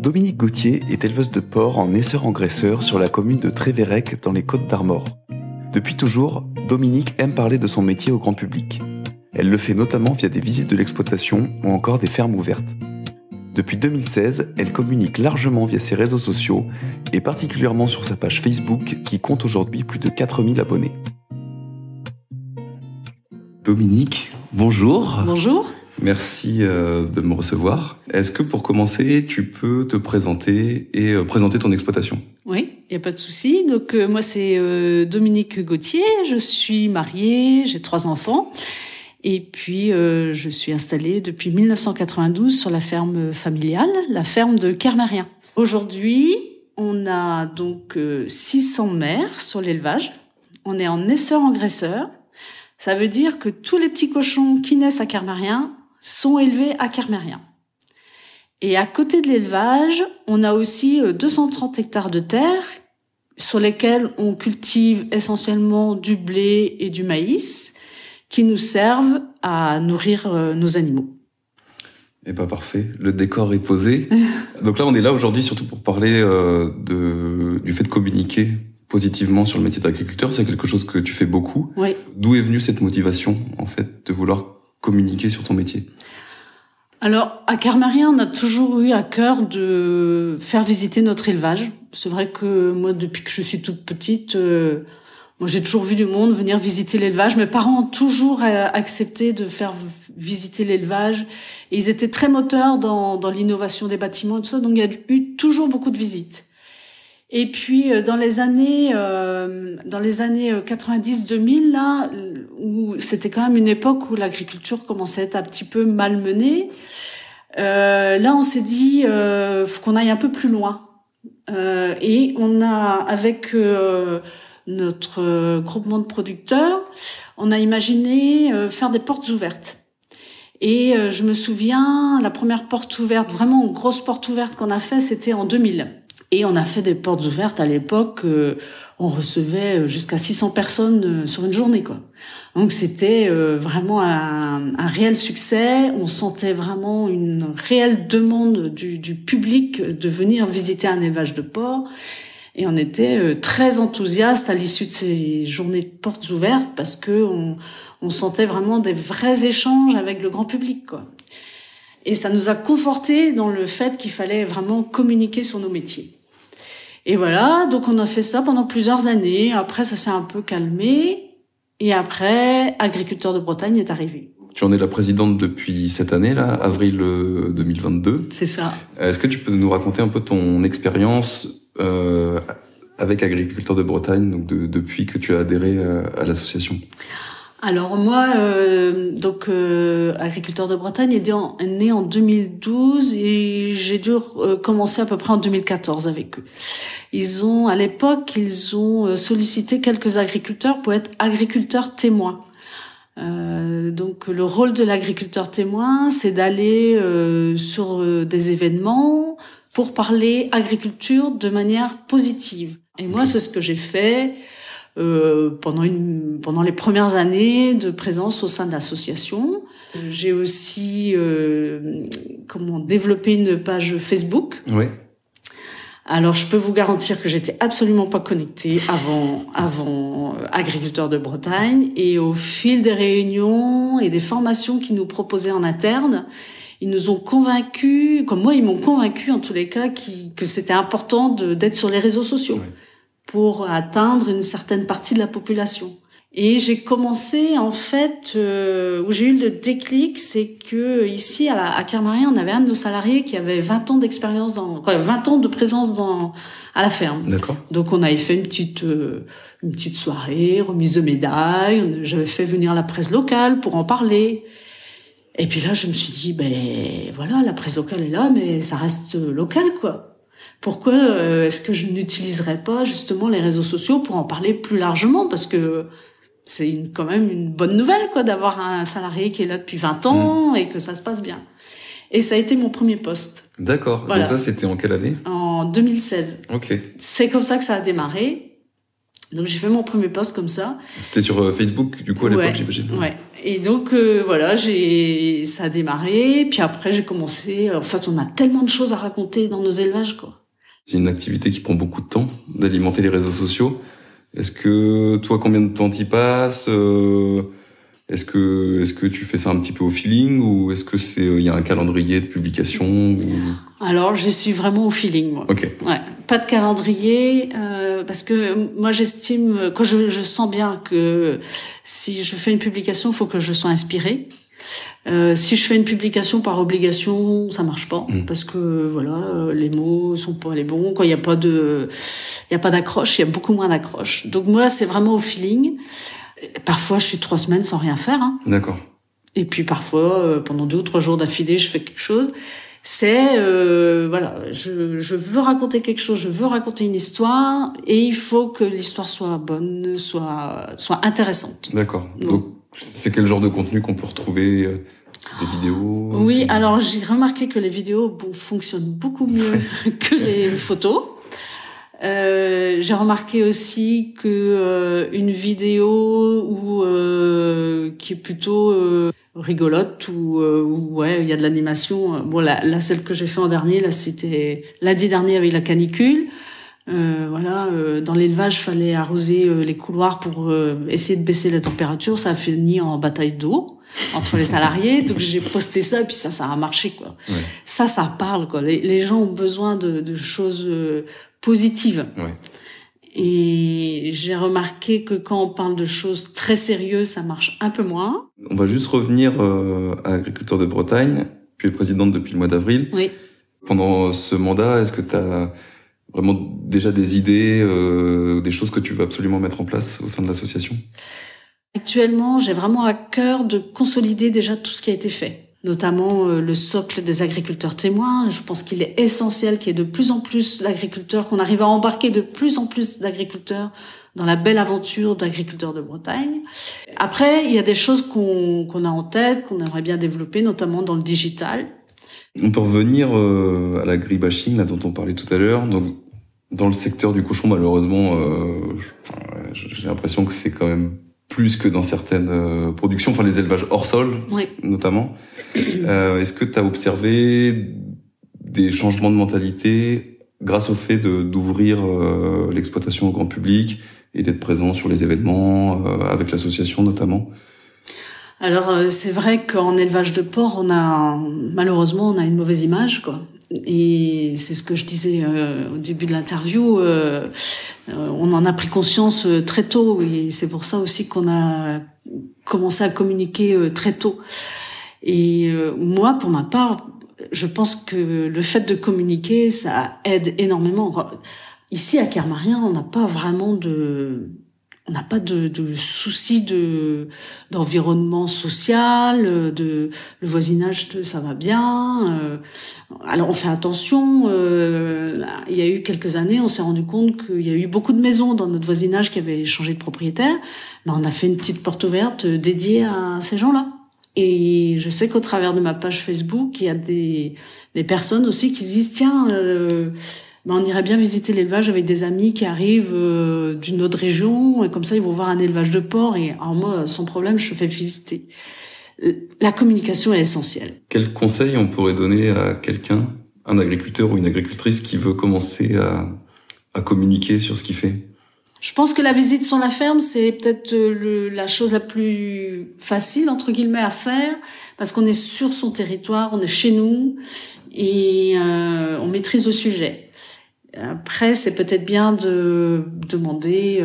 Dominique Gauthier est éleveuse de porcs en esseur-engraisseur sur la commune de Trévérec dans les Côtes-d'Armor. Depuis toujours, Dominique aime parler de son métier au grand public. Elle le fait notamment via des visites de l'exploitation ou encore des fermes ouvertes. Depuis 2016, elle communique largement via ses réseaux sociaux et particulièrement sur sa page Facebook qui compte aujourd'hui plus de 4000 abonnés. Dominique, bonjour. Bonjour. Merci de me recevoir. Est-ce que pour commencer, tu peux te présenter et présenter ton exploitation ? Oui, il n'y a pas de souci. Donc moi c'est Dominique Gauthier, je suis mariée, j'ai 3 enfants et puis je suis installée depuis 1992 sur la ferme familiale, la ferme de Kermérien. Aujourd'hui, on a donc 600 mères sur l'élevage. On est en esseur-engraisseur. Ça veut dire que tous les petits cochons qui naissent à Kermérien sont élevés à Kermérien. Et à côté de l'élevage, on a aussi 230 hectares de terre sur lesquels on cultive essentiellement du blé et du maïs qui nous servent à nourrir nos animaux. Eh ben parfait, le décor est posé. Donc là, on est là aujourd'hui surtout pour parler du fait de communiquer positivement sur le métier d'agriculteur. C'est quelque chose que tu fais beaucoup. Oui. D'où est venue cette motivation, en fait, de vouloir communiquer sur ton métier? Alors, à Kermérien, on a toujours eu à cœur de faire visiter notre élevage. C'est vrai que moi, depuis que je suis toute petite, moi j'ai toujours vu du monde venir visiter l'élevage. Mes parents ont toujours accepté de faire visiter l'élevage. Et ils étaient très moteurs dans l'innovation des bâtiments et tout ça. Donc, il y a eu toujours beaucoup de visites. Et puis dans les années 90-2000 là, où c'était quand même une époque où l'agriculture commençait à être un petit peu malmenée, là on s'est dit faut qu'on aille un peu plus loin. Et on a avec notre groupement de producteurs, on a imaginé faire des portes ouvertes. Et je me souviens, la première porte ouverte, vraiment une grosse porte ouverte qu'on a fait, c'était en 2000. Et on a fait des portes ouvertes à l'époque, on recevait jusqu'à 600 personnes sur une journée, quoi. Donc c'était vraiment un réel succès. On sentait vraiment une réelle demande du public de venir visiter un élevage de porcs. Et on était très enthousiastes à l'issue de ces journées de portes ouvertes parce que on sentait vraiment des vrais échanges avec le grand public, quoi. Et ça nous a confortés dans le fait qu'il fallait vraiment communiquer sur nos métiers. Et voilà, donc on a fait ça pendant plusieurs années. Après, ça s'est un peu calmé. Et après, Agriculteurs de Bretagne est arrivé. Tu en es la présidente depuis cette année, là, avril 2022. C'est ça. Est-ce que tu peux nous raconter un peu ton expérience avec Agriculteurs de Bretagne, donc depuis que tu as adhéré à l'association ? Alors moi, Agriculteurs de Bretagne est né en 2012 et j'ai dû commencer à peu près en 2014 avec eux. À l'époque, ils ont sollicité quelques agriculteurs pour être agriculteurs témoins. Donc le rôle de l'agriculteur témoin, c'est d'aller sur des événements pour parler agriculture de manière positive. Et moi, c'est ce que j'ai fait. Pendant les premières années de présence au sein de l'association. J'ai aussi développé une page Facebook. Oui. Alors je peux vous garantir que j'étais absolument pas connectée avant Agriculteurs de Bretagne, et au fil des réunions et des formations qu'ils nous proposaient en interne, ils nous ont convaincus, comme moi ils m'ont convaincu en tous les cas que c'était important d'être sur les réseaux sociaux. Oui. Pour atteindre une certaine partie de la population. Et j'ai commencé, en fait, où j'ai eu le déclic, c'est que ici, à Kermérien, on avait un de nos salariés qui avait 20 ans d'expérience 20 ans de présence à la ferme. D'accord. Donc on avait fait une petite soirée, remise de médailles, j'avais fait venir la presse locale pour en parler. Et puis là, je me suis dit, voilà, la presse locale est là, mais ça reste local, quoi. Pourquoi est-ce que je n'utiliserais pas justement les réseaux sociaux pour en parler plus largement ? Parce que c'est quand même une bonne nouvelle, quoi, d'avoir un salarié qui est là depuis 20 ans et que ça se passe bien. Et ça a été mon premier poste. D'accord. Voilà. Donc ça, c'était en quelle année ? En 2016. Ok. C'est comme ça que ça a démarré. Donc j'ai fait mon premier post comme ça. C'était sur Facebook du coup à l'époque, j'imagine. Ouais. Et donc voilà, ça a démarré. Puis après j'ai commencé. En fait, on a tellement de choses à raconter dans nos élevages, quoi. C'est une activité qui prend beaucoup de temps d'alimenter les réseaux sociaux. Est-ce que toi, combien de temps t'y passes? Est-ce que tu fais ça un petit peu au feeling ou est-ce que il y a un calendrier de publication ou... Alors, je suis vraiment au feeling, moi. Ok. Ouais. Pas de calendrier, parce que moi, j'estime, quand je sens bien que si je fais une publication, il faut que je sois inspirée. Si je fais une publication par obligation, ça marche pas, parce que voilà, les mots sont pas les bons. Quand il y a pas d'accroche, il y a beaucoup moins d'accroche. Donc moi, c'est vraiment au feeling. Parfois, je suis 3 semaines sans rien faire. Hein. D'accord. Et puis parfois, pendant 2 ou 3 jours d'affilée, je fais quelque chose. C'est voilà, je veux raconter quelque chose, je veux raconter une histoire, et il faut que l'histoire soit bonne, soit intéressante. D'accord. Donc c'est quel genre de contenu qu'on peut retrouver? Des vidéos? Oui, alors j'ai remarqué que les vidéos fonctionnent beaucoup mieux que les photos. J'ai remarqué aussi que une vidéo qui est plutôt rigolote ou ouais, il y a de l'animation. Bon, la celle que j'ai fait en dernier, là, c'était lundi dernier avec la canicule. Voilà, dans l'élevage, fallait arroser les couloirs pour essayer de baisser la température. Ça a fini en bataille d'eau entre les salariés. Donc j'ai posté ça et puis ça a marché, quoi. Ouais. Ça parle, quoi. Les gens ont besoin de choses positives. Ouais. Et j'ai remarqué que quand on parle de choses très sérieuses, ça marche un peu moins. On va juste revenir à Agriculteurs de Bretagne. Tu es présidente depuis le mois d'avril. Oui. Pendant ce mandat, est-ce que tu as vraiment déjà des idées, des choses que tu veux absolument mettre en place au sein de l'association? Actuellement, j'ai vraiment à cœur de consolider déjà tout ce qui a été fait, notamment le socle des agriculteurs témoins. Je pense qu'il est essentiel qu'il y ait de plus en plus d'agriculteurs, qu'on arrive à embarquer de plus en plus d'agriculteurs dans la belle aventure d'Agriculteurs de Bretagne. Après, il y a des choses qu'on a en tête, qu'on aimerait bien développer, notamment dans le digital. On peut revenir à l'agribashing, là, dont on parlait tout à l'heure. Donc, dans le secteur du cochon, malheureusement, j'ai l'impression que c'est quand même plus que dans certaines productions, enfin les élevages hors sol, oui, notamment. Est-ce que tu as observé des changements de mentalité grâce au fait d'ouvrir l'exploitation au grand public et d'être présent sur les événements, avec l'association notamment? Alors c'est vrai qu'en élevage de porc, malheureusement on a une mauvaise image, quoi. Et c'est ce que je disais au début de l'interview. On en a pris conscience très tôt, et c'est pour ça aussi qu'on a commencé à communiquer très tôt. Et moi, pour ma part, je pense que le fait de communiquer, ça aide énormément. Ici à Kermarien, on n'a pas vraiment de soucis d'environnement social, le voisinage, ça va bien. Alors on fait attention. Il y a eu quelques années, on s'est rendu compte qu'il y a eu beaucoup de maisons dans notre voisinage qui avaient changé de propriétaire. On a fait une petite porte ouverte dédiée à ces gens-là. Et je sais qu'au travers de ma page Facebook, il y a des personnes aussi qui se disent tiens. On irait bien visiter l'élevage avec des amis qui arrivent d'une autre région, et comme ça ils vont voir un élevage de porc, et alors moi sans problème je te fais visiter. La communication est essentielle. Quel conseil on pourrait donner à quelqu'un, un agriculteur ou une agricultrice qui veut commencer à communiquer sur ce qu'il fait? Je pense que la visite sur la ferme, c'est peut-être la chose la plus facile entre guillemets à faire, parce qu'on est sur son territoire, on est chez nous, et on maîtrise le sujet. Après, c'est peut-être bien de demander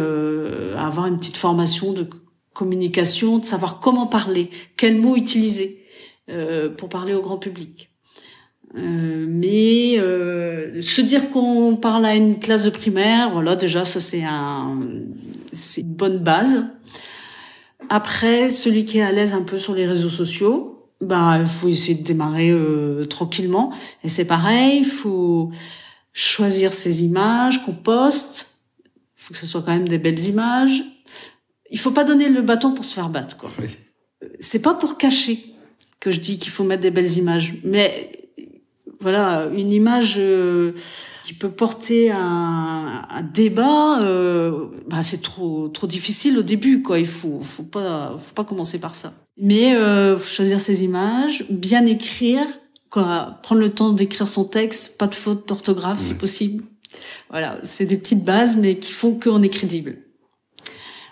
à avoir une petite formation de communication, de savoir comment parler, quels mots utiliser pour parler au grand public. Mais se dire qu'on parle à une classe de primaire, voilà, déjà ça c'est une bonne base. Après, celui qui est à l'aise un peu sur les réseaux sociaux, il faut essayer de démarrer tranquillement. Et c'est pareil, il faut choisir ses images qu'on poste. Il faut que ce soit quand même des belles images. Il faut pas donner le bâton pour se faire battre, quoi. Oui. C'est pas pour cacher que je dis qu'il faut mettre des belles images, mais voilà, une image qui peut porter un débat, c'est trop difficile au début, quoi. Il faut pas commencer par ça. Mais faut choisir ses images, bien écrire, quoi, prendre le temps d'écrire son texte, pas de faute d'orthographe si possible. Voilà, c'est des petites bases, mais qui font qu'on est crédible.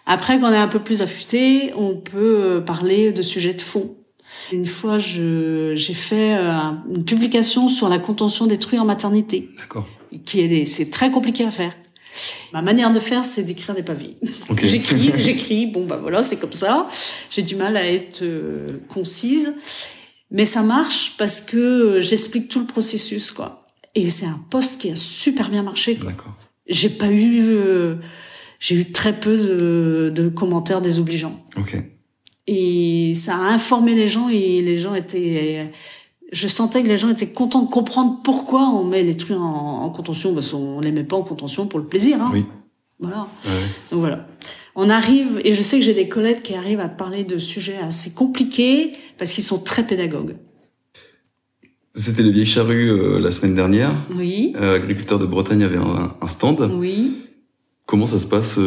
Après, quand on est un peu plus affûté, on peut parler de sujets de fond. Une fois, j'ai fait une publication sur la contention détruite en maternité. D'accord. C'est très compliqué à faire. Ma manière de faire, c'est d'écrire des pavés. Okay. J'écris, voilà, c'est comme ça. J'ai du mal à être concise, mais ça marche parce que j'explique tout le processus, quoi. Et c'est un post qui a super bien marché, quoi. D'accord. J'ai eu très peu de commentaires désobligeants. Ok. Et ça a informé les gens et les gens je sentais que les gens étaient contents de comprendre pourquoi on met les trucs en contention, parce qu'on les met pas en contention pour le plaisir, hein. Oui. Voilà. Ouais. Donc voilà. On arrive, et je sais que j'ai des collègues qui arrivent à parler de sujets assez compliqués parce qu'ils sont très pédagogues. C'était les Vieilles Charrues la semaine dernière. Oui. Agriculteurs de Bretagne avait un stand. Oui. Comment ça se passe,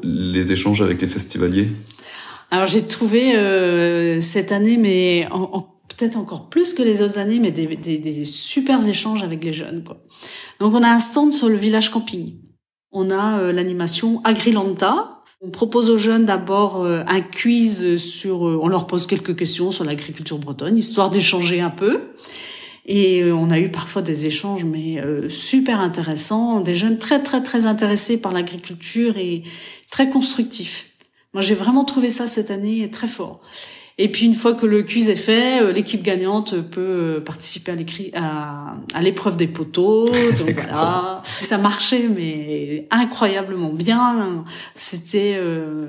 les échanges avec les festivaliers? Alors j'ai trouvé cette année, mais peut-être encore plus que les autres années, mais des super échanges avec les jeunes, quoi. Donc on a un stand sur le village camping. On a l'animation Agrilanta. On propose aux jeunes d'abord un quiz on leur pose quelques questions sur l'agriculture bretonne, histoire d'échanger un peu. Et on a eu parfois des échanges, mais super intéressants, des jeunes très très très intéressés par l'agriculture et très constructifs. Moi, j'ai vraiment trouvé ça cette année très fort. Et puis une fois que le quiz est fait, l'équipe gagnante peut participer à l'épreuve des poteaux. Donc voilà, ça marchait, mais incroyablement bien. C'était,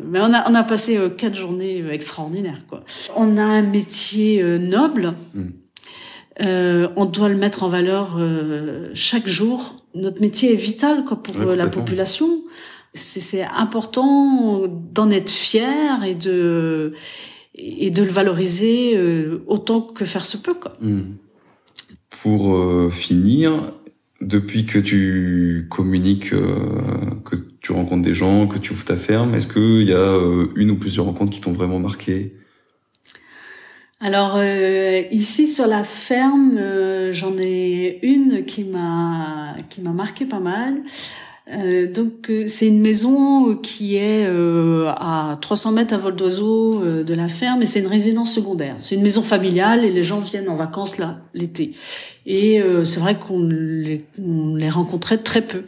mais on a passé 4 journées extraordinaires, quoi. On a un métier noble. On doit le mettre en valeur chaque jour. Notre métier est vital, quoi, pour la population. C'est important d'en être fier et de le valoriser autant que faire se peut, quoi. Pour finir, depuis que tu communiques, que tu rencontres des gens, que tu ouvres ta ferme, est-ce qu'il y a une ou plusieurs rencontres qui t'ont vraiment marqué? Alors ici sur la ferme, j'en ai une qui m'a marqué pas mal. Donc c'est une maison qui est à 300 mètres à vol d'oiseau de la ferme, et c'est une résidence secondaire. C'est une maison familiale et les gens viennent en vacances là l'été. Et c'est vrai qu'on les rencontrait très peu.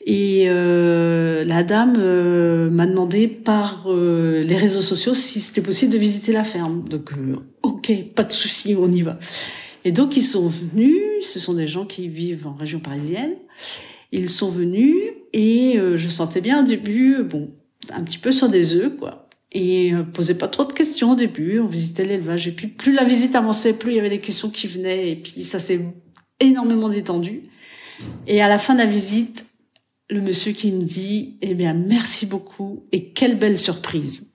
Et la dame m'a demandé par les réseaux sociaux si c'était possible de visiter la ferme. Donc ok, pas de souci, on y va. Et donc ils sont venus. Ce sont des gens qui vivent en région parisienne. Ils sont venus et je sentais bien au début, un petit peu sur des œufs, quoi. Et posait pas trop de questions au début. On visitait l'élevage et puis plus la visite avançait, plus il y avait des questions qui venaient et puis ça s'est énormément détendu. Et à la fin de la visite, le monsieur qui me dit « Eh bien, merci beaucoup et quelle belle surprise !»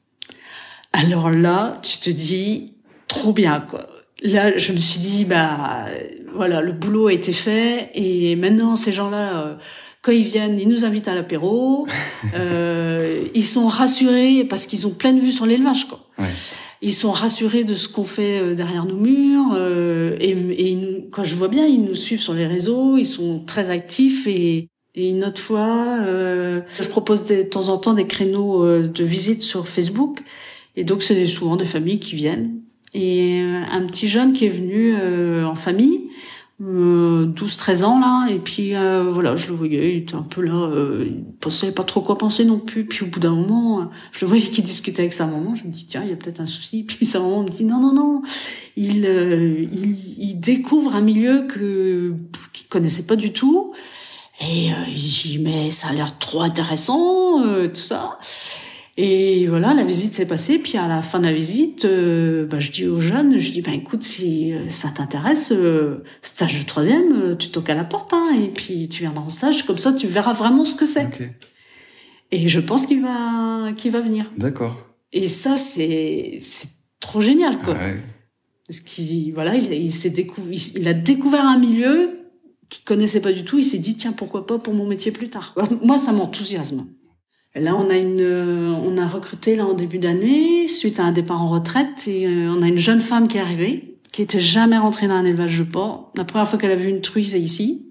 Alors là, tu te dis « Trop bien, quoi !» Là, je me suis dit, voilà, le boulot a été fait et maintenant, ces gens-là, quand ils viennent, ils nous invitent à l'apéro, ils sont rassurés parce qu'ils ont pleine vue sur l'élevage, quoi. Ouais. Ils sont rassurés de ce qu'on fait derrière nos murs et quand je vois bien, ils nous suivent sur les réseaux, ils sont très actifs et une autre fois, je propose de temps en temps des créneaux de visite sur Facebook et donc c'est souvent des familles qui viennent. Et un petit jeune qui est venu en famille, 12-13 ans là, et puis voilà, je le voyais, il était un peu là, il savait pas trop quoi penser non plus. Puis au bout d'un moment, je le voyais qu'il discutait avec sa maman, je me dis tiens, il y a peut-être un souci. Puis sa maman me dit non, il découvre un milieu qu'il connaissait pas du tout, et il dit mais ça a l'air trop intéressant, tout ça. Et voilà, la visite s'est passée. Puis à la fin de la visite, je dis aux jeunes, écoute, si ça t'intéresse, stage de 3e, tu toques à la porte, hein, et puis tu viendras en stage, comme ça tu verras vraiment ce que c'est. Okay. Et je pense qu'il va venir. D'accord. Et ça, c'est trop génial, quoi. Ouais. Parce qu'il, voilà, il a découvert un milieu qu'il connaissait pas du tout. Il s'est dit, tiens, pourquoi pas pour mon métier plus tard. Moi, ça m'enthousiasme. Et là, on a recruté là en début d'année suite à un départ en retraite, et on a une jeune femme qui est arrivée, qui était jamais rentrée dans un élevage de porc. La première fois qu'elle a vu une truie, c'est ici.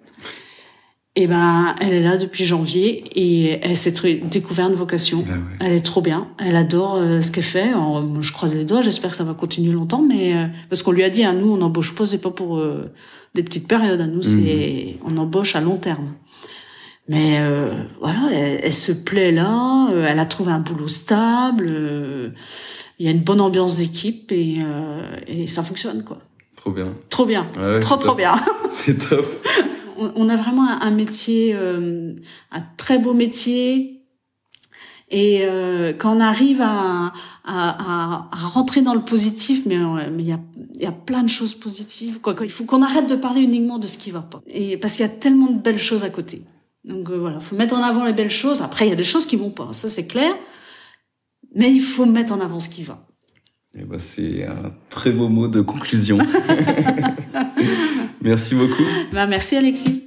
Et ben, elle est là depuis janvier et elle s'est découvert une vocation. Ah ouais. Elle est trop bien. Elle adore ce qu'elle fait. Alors, je croise les doigts. J'espère que ça va continuer longtemps, mais parce qu'on lui a dit, nous, on n'embauche pas, c'est pas pour des petites périodes. Nous, on embauche à long terme. Mais voilà, elle se plaît là. Elle a trouvé un boulot stable. Il y a une bonne ambiance d'équipe et ça fonctionne, quoi. Trop bien. Trop bien. Ouais, trop bien. C'est top. On a vraiment un métier, un très beau métier. Et quand on arrive à rentrer dans le positif, mais il y a plein de choses positives. Il faut qu'on arrête de parler uniquement de ce qui va pas. Et parce qu'il y a tellement de belles choses à côté. Donc voilà, faut mettre en avant les belles choses. Après, il y a des choses qui vont pas, ça c'est clair. Mais il faut mettre en avant ce qui va. Et ben, c'est un très beau mot de conclusion. Merci beaucoup. Merci Alexis.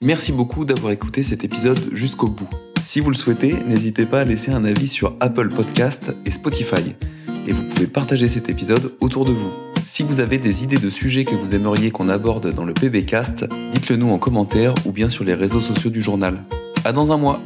Merci beaucoup d'avoir écouté cet épisode jusqu'au bout. Si vous le souhaitez, n'hésitez pas à laisser un avis sur Apple Podcast et Spotify. Et vous pouvez partager cet épisode autour de vous. Si vous avez des idées de sujets que vous aimeriez qu'on aborde dans le PBcast, dites-le nous en commentaire ou bien sur les réseaux sociaux du journal. À dans un mois.